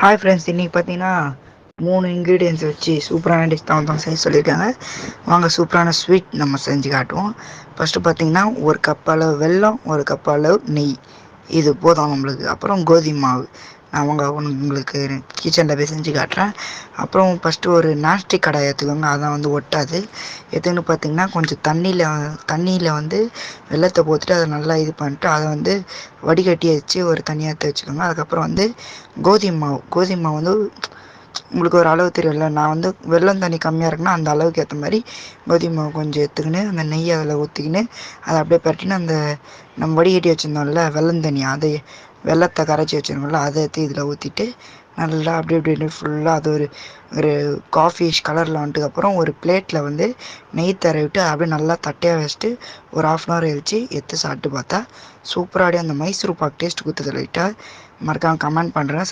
Hi friends, இன்றைக்கி பார்த்தீங்கன்னா 3 ingredients வச்சு சூப்பரான டிஷ் தான் செய்ய சொல்லியிருக்காங்க. வாங்க சூப்பரான ஸ்வீட் நம்ம செஞ்சு காட்டுவோம். ஃபஸ்ட்டு பார்த்தீங்கன்னா 1 கப் அளவு வெல்லம், 1 கப் அளவு நெய், இது போதும் நம்மளுக்கு. அப்புறம் கோதுமை மாவு, நான் உங்களுக்கு கிச்சனில் போய் செஞ்சு காட்டுறேன். அப்புறம் ஃபஸ்ட்டு ஒரு நான்ஸ்டிக் கடாய் எடுத்துக்கோங்க, அதான் வந்து ஒட்டாது. எதுன்னு பார்த்தீங்கன்னா கொஞ்சம் தண்ணியில் வந்து வெல்லத்தை போட்டுட்டு அதை நல்லா இது பண்ணிட்டு அதை வந்து வடிகட்டி வச்சு ஒரு தனியாக எடுத்து வச்சுக்கோங்க. அதுக்கப்புறம் வந்து கோதுமை மாவு வந்து உங்களுக்கு ஒரு அளவு தெரியும்ல, நான் வந்து வெல்லம் தண்ணி கம்மியாக இருக்குன்னா அந்த அளவுக்கு ஏற்ற மாதிரி கோதுமை மாவு கொஞ்சம் எடுத்துக்கின்னு அந்த நெய்யை அதில் ஊற்றிக்கின்னு அதை அப்படியே பரட்டின்னு அந்த நம்ம வடிகட்டி வச்சுருந்தோம்ல வெல்லம் தண்ணி, அதை வெல்லத்தை கரைச்சி வச்சுருக்கோம்ல அதை எடுத்து இதில் ஊற்றிட்டு நல்லா அப்படி ஃபுல்லாக அது ஒரு காஃபிஷ் கலரில் வந்துட்டுக்கப்புறம் ஒரு பிளேட்டில் வந்து நெய் தடவிட்டு அப்படியே நல்லா தட்டையாக வச்சுட்டு ஒரு 1/2 hour கழிச்சு எடுத்து சாப்பிட்டு பார்த்தா சூப்பராக அந்த மைசூர் பாக் டேஸ்ட் கொடுத்தது. லைட்டாக மறக்காமல் கமெண்ட் பண்ணுறேன்.